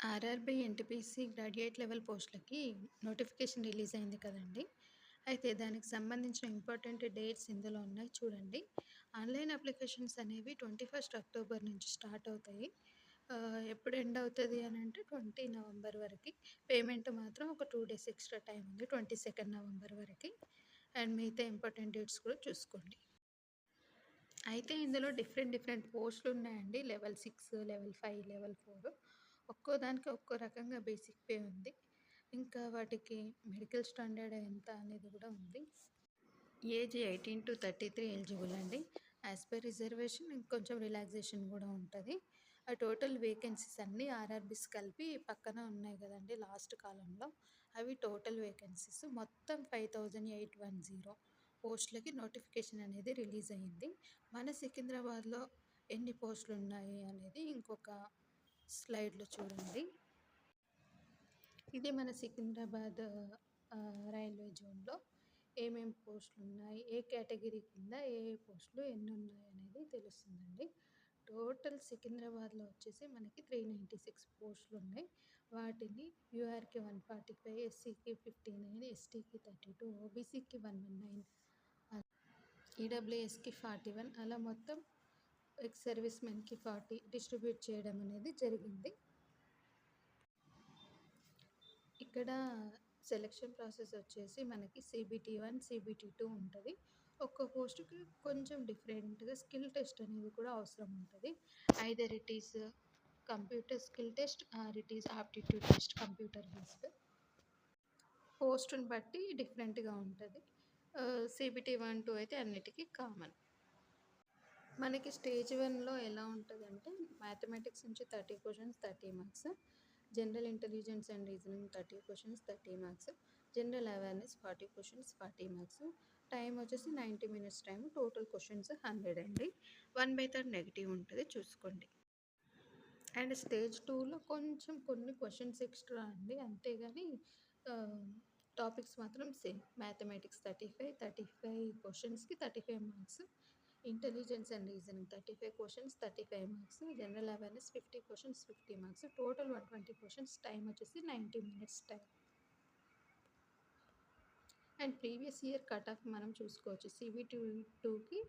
RRB, NTPC graduate level పోస్టులకి notification release అయింది కదండీ! అయితే దానికి సంబంధించిన ఇంపార్టెంట్ డేట్స్ ఇందులో ఉన్నాయి చూడండి. ఆన్‌లైన్ అప్లికేషన్స్ అనేవి 21 అక్టోబర్ నుంచి స్టార్ట్ అవుతాయి. ఎప్పుడు ఎండ్ అవుతది అనంటే 20 నవంబర్ వరకి. పేమెంట్ మాత్రం ఒక 2 డేస్ ఎక్స్‌ట్రా టైమ్ ఉంది. 22 నవంబర్ వరకి. అండ్ మిగతా ఇంపార్టెంట్ డేట్స్ కూడా చూసుకోండి. అయితే ఇందులో డిఫరెంట్ పోస్టులు ఉన్నాయండి. లెవెల్ 6, లెవెల్ 5, లెవెల్ 4 ఒక్కో దానికి ఒక్కో రకంగా బేసిక్ పే ఉంది. ఇంకా వాటికి మెడికల్ స్టాండర్డ్ ఎంత అనేది కూడా ఉంది. ఏజ్ 18-33 ఎలిజిబుల్ అండి. యాజ్ పర్ రిజర్వేషన్ ఇంకొంచెం రిలాక్సేషన్ కూడా ఉంటుంది. ఆ టోటల్ వేకెన్సీస్ అన్నీ ఆర్ఆర్‌బీస్ కలిపి పక్కన ఉన్నాయి కదండి లాస్ట్ కాలంలో. అవి టోటల్ వేకెన్సీస్ మొత్తం 5810 పోస్టులకి నోటిఫికేషన్ అనేది రిలీజ్ అయ్యింది. మన సికింద్రాబాద్లో ఎన్ని పోస్టులు ఉన్నాయి అనేది ఇంకొక స్లైడ్లో చూడండి. ఇది మన సికింద్రాబాద్ రైల్వే జోన్లో ఏమేమి పోస్టులు ఉన్నాయి, ఏ కేటగిరీ కింద ఏ పోస్టులు ఎన్ని ఉన్నాయి అనేది తెలుస్తుందండి. టోటల్ సికింద్రాబాద్లో వచ్చేసి మనకి 396 పోస్టులు ఉన్నాయి. వాటిని యూఆర్కి 145, ఎస్సీకి 59, ఎస్టీకి 32, ఓబీసీకి 119, ఈడబ్ల్యూఎస్కి 41, అలా మొత్తం ఎక్స్ సర్వీస్ మెన్కి 40 డిస్ట్రిబ్యూట్ చేయడం అనేది జరిగింది. ఇక్కడ సెలక్షన్ ప్రాసెస్ వచ్చేసి మనకి CBT 1, CBT 2 ఉంటుంది. ఒక్కో పోస్టుకి కొంచెం డిఫరెంట్గా స్కిల్ టెస్ట్ అనేది కూడా అవసరం ఉంటుంది. Either it is computer skill test or it is aptitude test computer based. పోస్టుని బట్టి డిఫరెంట్గా ఉంటుంది. CBT 1, 2 అయితే అన్నిటికీ కామన్. మనకి స్టేజ్ 1లో ఎలా ఉంటుందంటే మ్యాథమెటిక్స్ నుంచి 30 questions 30 marks, general intelligence and reasoning 30 questions 30 marks, general awareness 40 questions 40 marks. Time వచ్చేసి 90 మినిట్స్ టైం. టోటల్ క్వశ్చన్స్ 100 అండి. 1/3 నెగిటివ్ ఉంటుంది చూసుకోండి. అండ్ స్టేజ్ 2లో కొంచెం కొన్ని క్వశ్చన్స్ ఎక్స్ట్రా అండి, అంతేగాని టాపిక్స్ మాత్రం సేమ్. మ్యాథమెటిక్స్ 35 క్వశ్చన్స్కి 35 marks, intelligence and reasoning 35 questions 35 marks, general awareness 50 questions 50 marks, total 120 questions. Time వచ్చేసి 90 minutes time. And previous year cut off మనం చూసుకోవచ్చు. CBT 2కి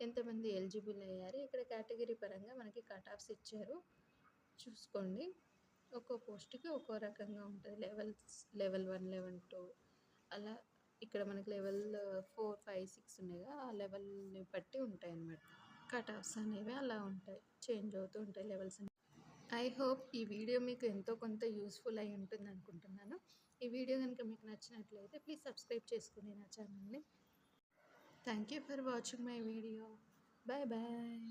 ఎంతమంది ఎలిజిబుల్ అయ్యారు, ఇక్కడ కేటగిరీ పరంగా మనకి కట్ ఆఫ్స్ ఇచ్చారు చూసుకోండి. ఒక్కో పోస్ట్కి ఒక్కో రకంగా ఉంటుంది. లెవెల్ 1, లెవెల్ 2 అలా. ఇక్కడ మనకి లెవెల్ 4, 5, 6 ఉన్నాయిగా, ఆ లెవెల్ని బట్టి ఉంటాయి అన్నమాట. కట్ ఆఫ్స్ అనేవి అలా ఉంటాయి, చేంజ్ అవుతూ ఉంటాయి లెవెల్స్. ఐ హోప్ ఈ వీడియో మీకు ఎంతో కొంత యూస్ఫుల్ అయి ఉంటుంది అనుకుంటున్నాను. ఈ వీడియో కనుక మీకు నచ్చినట్లయితే ప్లీజ్ సబ్స్క్రైబ్ చేసుకోండి నా ఛానల్ని. Thank you for watching my video. Bye bye.